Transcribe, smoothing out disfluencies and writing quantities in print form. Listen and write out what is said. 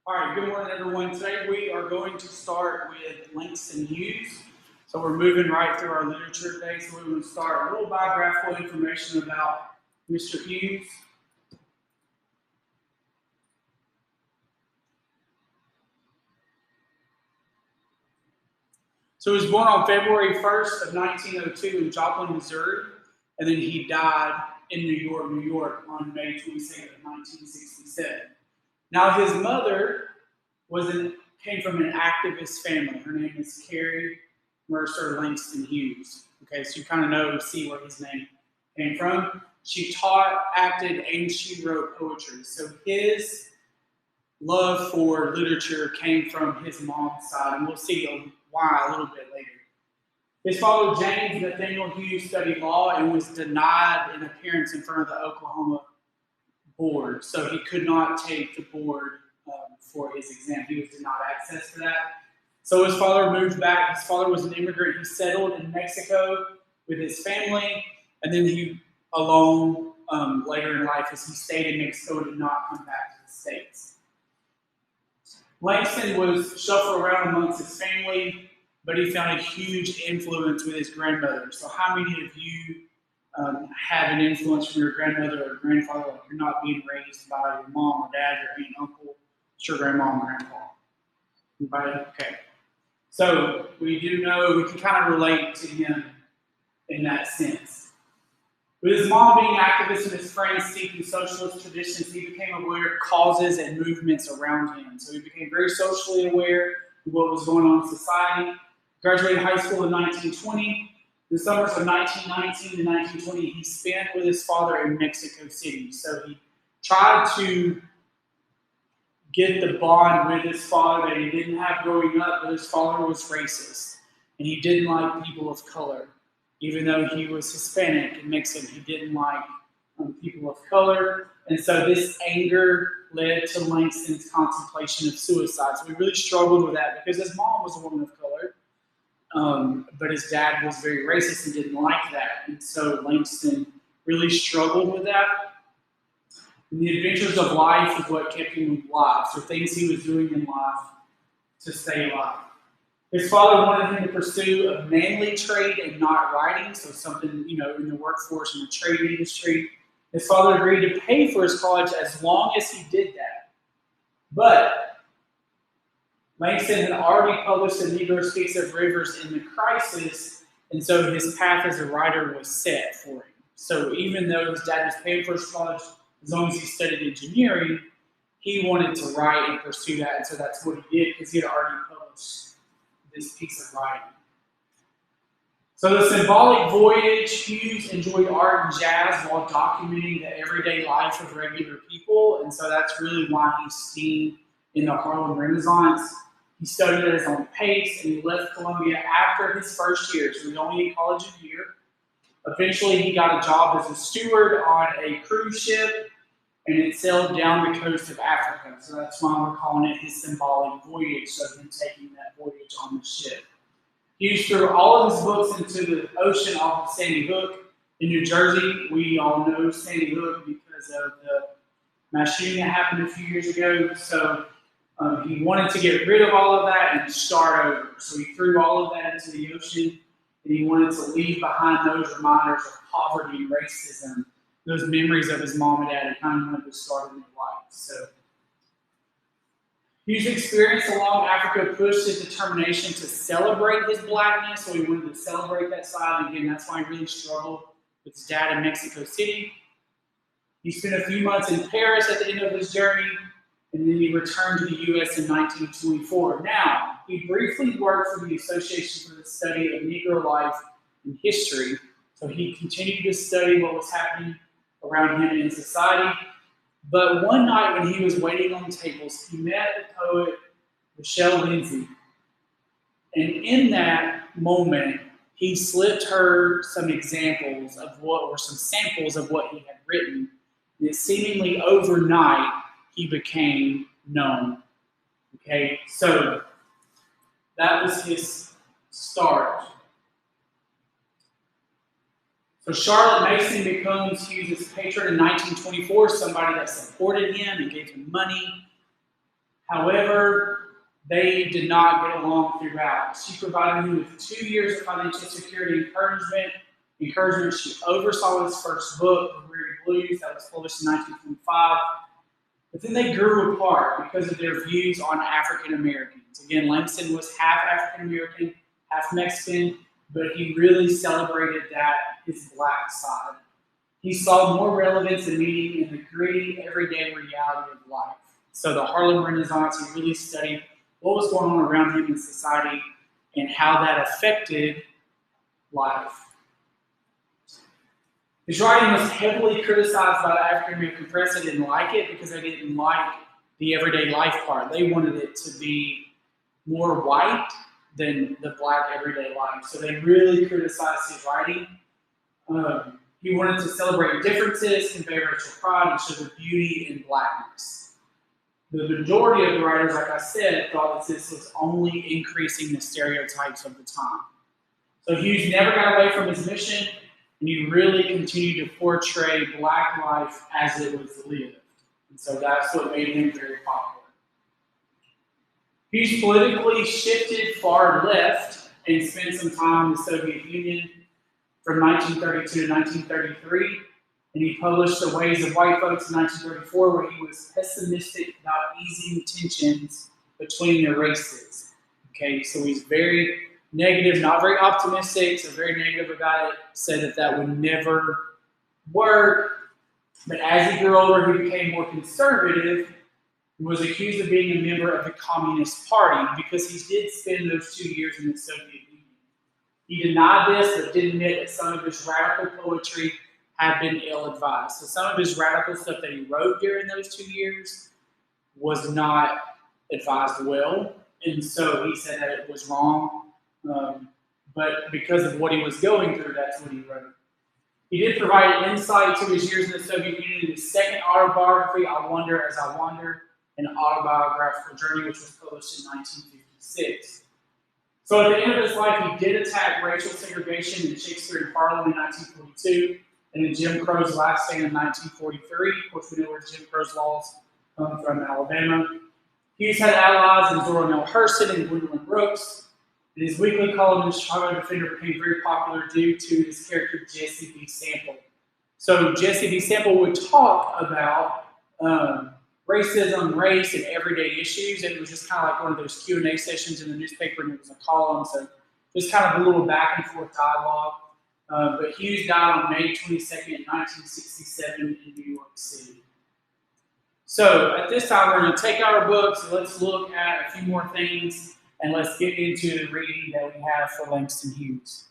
All right, good morning, everyone. Today we are going to start with Langston Hughes. So we're moving right through our literature today. So we're going to start a little biographical information about Mr. Hughes. So he was born on February 1st of 1902 in Joplin, Missouri, and then he died in New York on May 22nd of 1967. Now his mother came from an activist family. Her name is Carrie Mercer Langston Hughes. Okay, so you kind of see where his name came from. She taught, acted, and she wrote poetry. So his love for literature came from his mom's side, and we'll see why a little bit later. His father, James Nathaniel Hughes, studied law and was denied an appearance in front of the Oklahoma board. So he could not take the board for his exam. He was denied access to that. So his father moved back. His father was an immigrant. He settled in Mexico with his family, and then he, alone later in life, as he stayed in Mexico and did not come back to the States. Langston was shuffled around amongst his family, but he found a huge influence with his grandmother. So how many of you have an influence from your grandmother or grandfather? Like, you're not being raised by your mom or dad, your aunt, uncle, it's your grandma or grandpa. Anybody? Okay. So we do know, we can kind of relate to him in that sense. With his mom being activist and his friends seeking socialist traditions, he became aware of causes and movements around him. So he became very socially aware of what was going on in society. Graduated high school in 1920. The summers of 1919 to 1920, he spent with his father in Mexico City. So he tried to get the bond with his father that he didn't have growing up, but his father was racist, and he didn't like people of color. Even though he was Hispanic and Mexican, he didn't like people of color. And so this anger led to Langston's contemplation of suicide. So he really struggled with that because his mom was a woman of color. But his dad was very racist and didn't like that. And so Langston really struggled with that. And the adventures of life is what kept him alive. So things he was doing in life to stay alive. His father wanted him to pursue a manly trade and not writing, so something, in the workforce in the trade industry. His father agreed to pay for his college as long as he did that. But Langston had already published The Negro Speaks of Rivers in the Crisis, and so his path as a writer was set for him. So even though his dad was paying for his college, as long as he studied engineering, he wanted to write and pursue that, and so that's what he did because he had already published this piece of writing. So the symbolic voyage, Hughes enjoyed art and jazz while documenting the everyday life of regular people, and so that's really why he's seen in the Harlem Renaissance. He studied at his own pace, and he left Columbia after his first year, so he was only in college a year. Eventually, he got a job as a steward on a cruise ship, and it sailed down the coast of Africa. So that's why we're calling it his symbolic voyage, so him taking that voyage on the ship. Hughes threw all of his books into the ocean off of Sandy Hook in New Jersey. We all know Sandy Hook because of the mass shooting that happened a few years ago. So he wanted to get rid of all of that and start over. So he threw all of that into the ocean, and he wanted to leave behind those reminders of poverty and racism, those memories of his mom and dad, and kind of wanted to start a new life. So Hughes' experience along Africa pushed his determination to celebrate his blackness, so he wanted to celebrate that side. And again, that's why he really struggled with his dad in Mexico City. He spent a few months in Paris at the end of his journey, and then he returned to the U.S. in 1924. Now, he briefly worked for the Association for the Study of Negro Life and History, so he continued to study what was happening around him in society. But one night when he was waiting on tables, he met the poet Michelle Lindsay. And in that moment, he slipped her some examples of some samples of what he had written. And seemingly overnight, he became known. Okay, so that was his start. So Charlotte Mason becomes Hughes' patron in 1924, somebody that supported him and gave him money. However, they did not get along throughout. She provided him with 2 years of financial security encouragement. She oversaw his first book, The Weary Blues, that was published in 1925. But then they grew apart because of their views on African Americans. Again, Langston was half African American, half Mexican, but he really celebrated his black side. He saw more relevance and meaning in the gritty, everyday reality of life. So the Harlem Renaissance, he really studied what was going on around him in society and how that affected life. His writing was heavily criticized by the African American press. They didn't like it because they didn't like the everyday life part. They wanted it to be more white than the black everyday life. So they really criticized his writing. He wanted to celebrate differences, convey racial pride, and show the beauty in blackness. The majority of the writers, like I said, thought that this was only increasing the stereotypes of the time. So Hughes never got away from his mission, and he really continued to portray black life as it was lived. And so that's what made him very popular. Hughes politically shifted far left and spent some time in the Soviet Union from 1932 to 1933. And he published The Ways of White Folks in 1934, where he was pessimistic about easing tensions between the races. Okay, so he's very negative, not very optimistic, so very negative about it, said that would never work. But as he grew older, he became more conservative and was accused of being a member of the Communist Party because he did spend those 2 years in the Soviet Union. He denied this, but did admit that some of his radical poetry had been ill-advised. So some of his radical stuff that he wrote during those 2 years was not advised well, and so he said that it was wrong. But because of what he was going through, that's what he wrote. He did provide insight to his years in the Soviet Union in his second autobiography, I Wander as I Wander, an autobiographical journey, which was published in 1956. So at the end of his life, he did attack racial segregation in Shakespeare in Harlem in 1942, and in Jim Crow's Last Stand in 1943. Of course, we know where Jim Crow's laws come from, Alabama. He's had allies in Zora Neale Hurston and Gwendolyn Brooks. And his weekly column in the Chicago Defender became very popular due to his character Jesse B. Sample. So Jesse B. Sample would talk about racism, race, and everyday issues. And it was just kind of like one of those Q&A sessions in the newspaper, and it was a column. So just kind of a little back and forth dialogue. But Hughes died on May 22nd, 1967 in New York City. So at this time, we're going to take our books and let's look at a few more things, and let's get into the reading that we have for Langston Hughes.